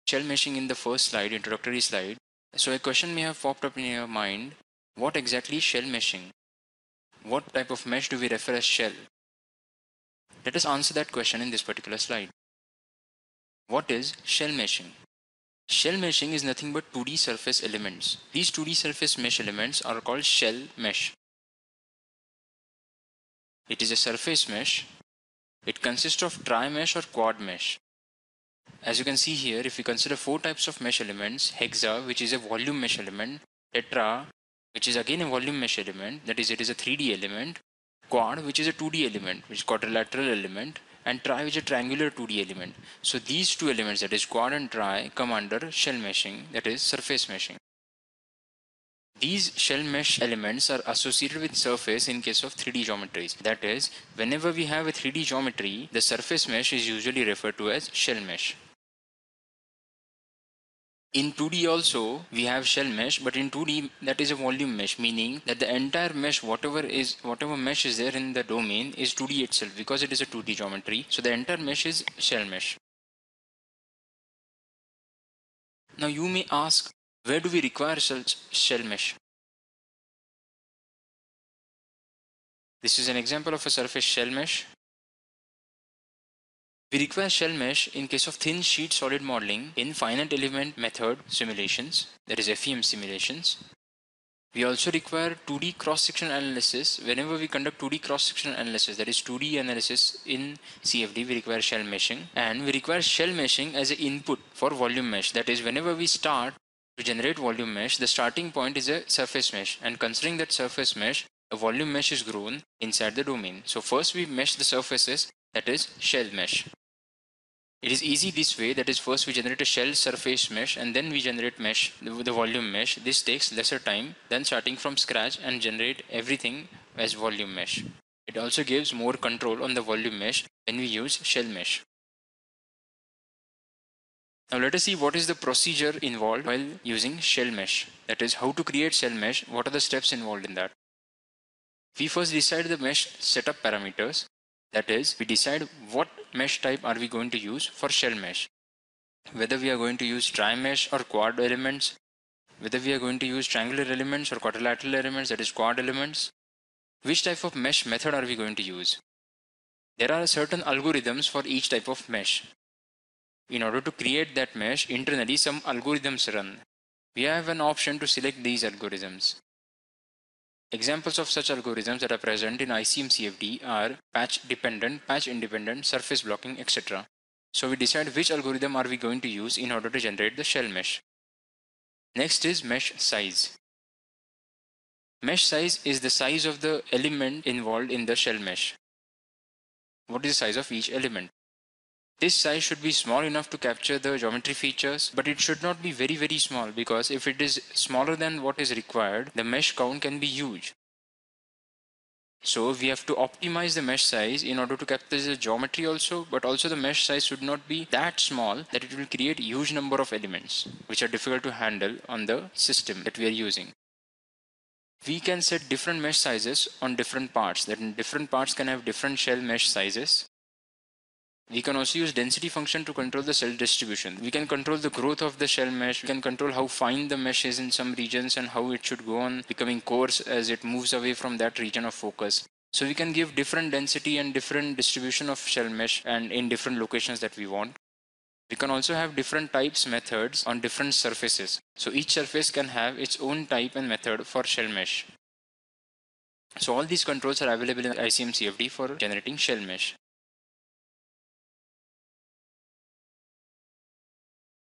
shell meshing in the first slide, introductory slide. So a question may have popped up in your mind, what exactly is shell meshing? What type of mesh do we refer as shell? Let us answer that question in this particular slide. What is shell meshing? Shell meshing is nothing but 2D surface elements. These 2D surface mesh elements are called shell mesh. It is a surface mesh. It consists of tri-mesh or quad mesh. As you can see here, if we consider 4 types of mesh elements, hexa, which is a volume mesh element, tetra, which is again a volume mesh element, that is, it is a 3D element, quad, which is a 2D element, which is quadrilateral element, and tri, which is a triangular 2D element. So these two elements, that is quad and tri, come under shell meshing, that is surface meshing. These shell mesh elements are associated with surface in case of 3D geometries. That is, whenever we have a 3D geometry, the surface mesh is usually referred to as shell mesh. In 2D also we have shell mesh, but in 2D that is a volume mesh, meaning that the entire mesh, whatever mesh is there in the domain is 2D itself, because it is a 2D geometry. So the entire mesh is shell mesh. Now you may ask, where do we require such shell mesh? This is an example of a surface shell mesh. We require shell mesh in case of thin sheet solid modeling in finite element method simulations, that is FEM simulations. We also require 2D cross-section analysis. Whenever we conduct 2D cross-section analysis, that is 2D analysis in CFD, we require shell meshing. And we require shell meshing as an input for volume mesh. That is, whenever we start to generate volume mesh, the starting point is a surface mesh. And considering that surface mesh, a volume mesh is grown inside the domain. So first we mesh the surfaces, that is shell mesh. It is easy this way, that is, first we generate a shell surface mesh and then we generate mesh, the volume mesh. This takes lesser time than starting from scratch and generate everything as volume mesh. It also gives more control on the volume mesh when we use shell mesh. Now let us see what is the procedure involved while using shell mesh. That is, how to create shell mesh, what are the steps involved in that. We first decide the mesh setup parameters. That is, we decide what mesh type are we going to use for shell mesh. Whether we are going to use tri-mesh or quad elements, whether we are going to use triangular elements or quadrilateral elements, that is quad elements, which type of mesh method are we going to use. There are certain algorithms for each type of mesh. In order to create that mesh, internally some algorithms run. We have an option to select these algorithms. Examples of such algorithms that are present in ICM CFD are patch dependent, patch independent, surface blocking, etc. So we decide which algorithm are we going to use in order to generate the shell mesh. Next is mesh size. Mesh size is the size of the element involved in the shell mesh. What is the size of each element? This size should be small enough to capture the geometry features, but it should not be very small, because if it is smaller than what is required, the mesh count can be huge. So we have to optimize the mesh size in order to capture the geometry also, but also the mesh size should not be that small that it will create huge number of elements which are difficult to handle on the system that we are using. We can set different mesh sizes on different parts, that different parts can have different shell mesh sizes. We can also use density function to control the cell distribution. We can control the growth of the shell mesh. We can control how fine the mesh is in some regions and how it should go on becoming coarse as it moves away from that region of focus. So we can give different density and different distribution of shell mesh and in different locations that we want. We can also have different types methods on different surfaces. So each surface can have its own type and method for shell mesh. So all these controls are available in ICM CFD for generating shell mesh.